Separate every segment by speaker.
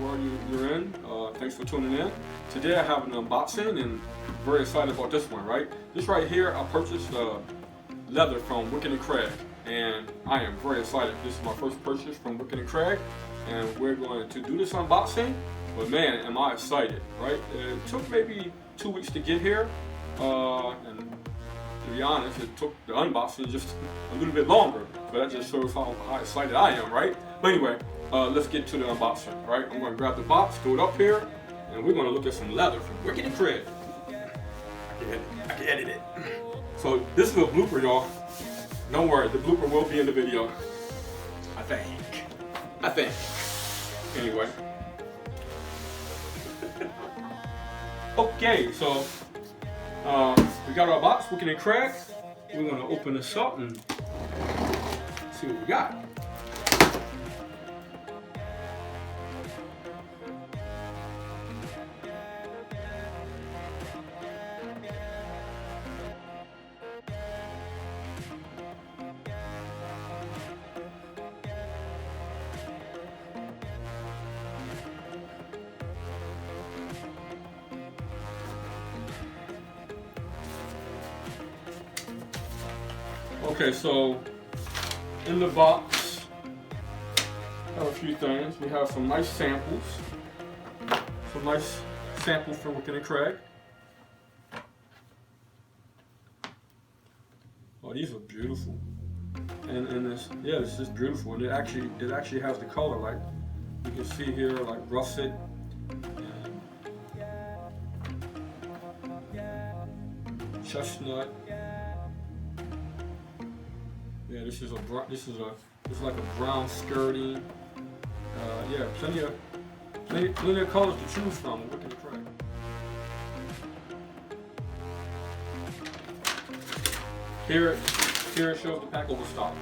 Speaker 1: world you're in. Thanks for tuning in. Today I have an unboxing and very excited about this one, right? This right here, I purchased leather from Wickett Craig, and I am very excited. This is my first purchase from Wickett Craig, and we're going to do this unboxing, but man, am I excited, right? It took maybe 2 weeks to get here, and to be honest, it took the unboxing just a little bit longer, but that just shows how excited I am, right? But anyway, let's get to the unboxing, right? I'm going to grab the box, throw it up here, and we're going to look at some leather from Wickett Craig. I can edit it. So this is a blooper, y'all. Don't worry, the blooper will be in the video. I think. Anyway. Okay, so we got our box, Wickett Craig. We're going to open this up and see what we got. Okay, so in the box, we have a few things. We have some nice samples. Some nice samples from Wickett Craig. Oh, these are beautiful. And this, yeah, this is beautiful. And it actually has the color, like you can see here, like russet and chestnut. Yeah, this is like a brown skirting. Yeah, plenty of colors to choose from. Wickett Craig. Here it shows the pack overstock.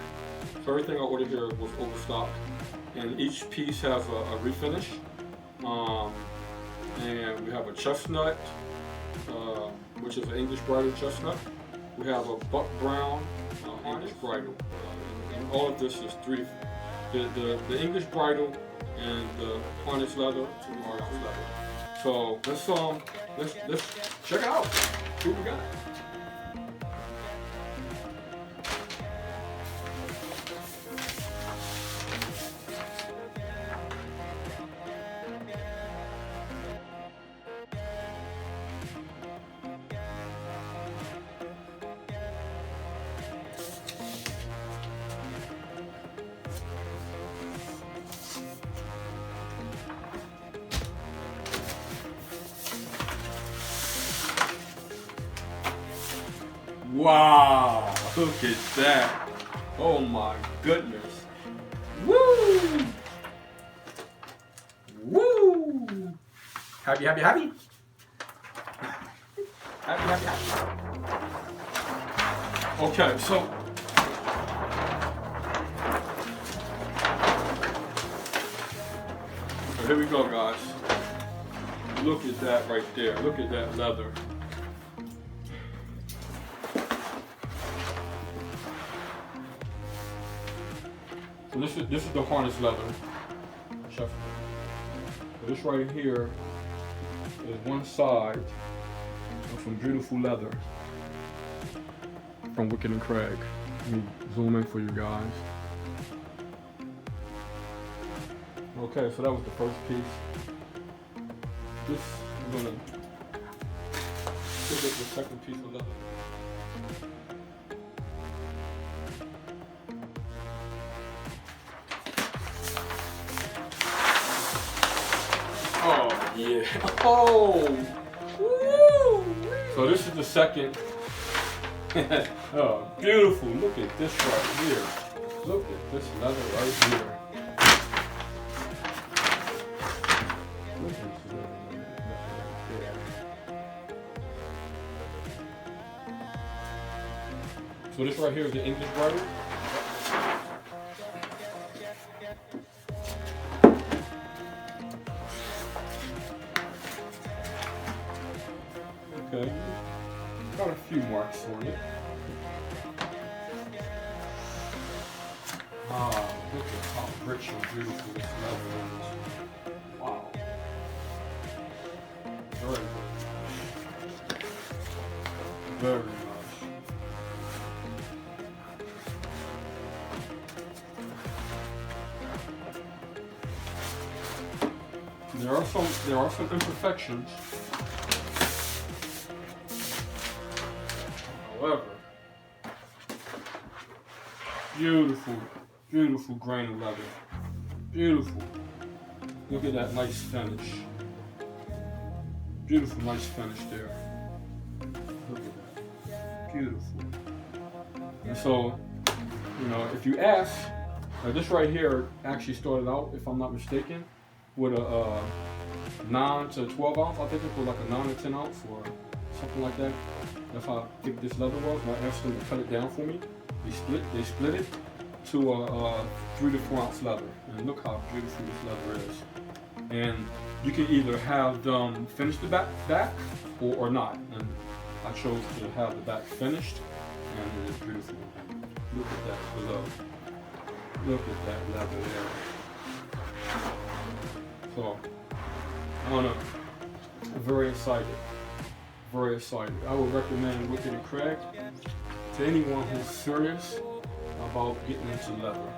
Speaker 1: So everything I ordered here was overstocked, and each piece has a refinish. And we have a chestnut, which is an English bridal chestnut. We have a buck brown English bridal, and all of this is the English bridal and the harness leather to the harness leather. So let's check it out. See what we got. Wow, look at that. Oh my goodness. Woo! Woo! Happy? Happy. Okay, so here we go, guys. Look at that right there. Look at that leather. So this is the harness leather. So this right here is one side of some beautiful leather from Wickett Craig. Let me zoom in for you guys. Okay, so that was the first piece. This I'm gonna pick up the second piece of leather. Oh yeah. Oh. Woo. So this is the second. Oh, beautiful. Look at this right here. Look at this leather right here. Look at this leather right there. So this right here is the English bridal. Okay, got a few marks on it. Look at how rich and beautiful this leather is. Wow. Very good. Very nice. There are some imperfections. However, beautiful grain of leather. Beautiful. Look at that nice finish. Beautiful, nice finish there. Look at that. Beautiful. And so, you know, if you ask, this right here actually started out, if I'm not mistaken, with a 9 to 12 ounce. I think it was like a 9 to 10 ounce or something like that. That's how thick this leather was. I asked them to cut it down for me. They split it to a 3 to 4 ounce leather. And look how beautiful this leather is. And you can either have them finish the back or not. And I chose to have the back finished, and it is beautiful. Look at that below. Look at that leather there. So, I don't know. I'm very excited. Very excited. I would recommend Wickett Craig to anyone who's serious about getting into leather.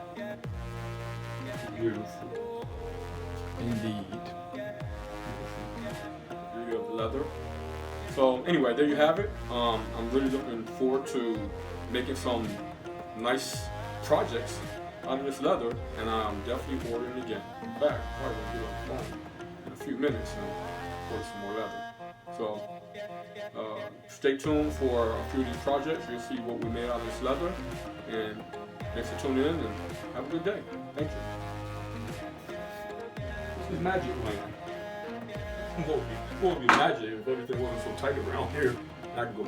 Speaker 1: Beautiful. Indeed. Beauty of leather. So anyway, there you have it. I'm really looking forward to making some nice projects out of this leather, and I'm definitely ordering again. In fact, I'm probably gonna do it in a few minutes and order some more leather. So stay tuned for a few of these projects. You'll see what we made out of this leather. And thanks for tuning in, and have a good day. Thank you. This is magic land. It won't be magic if everything wasn't so tight around here. I can go.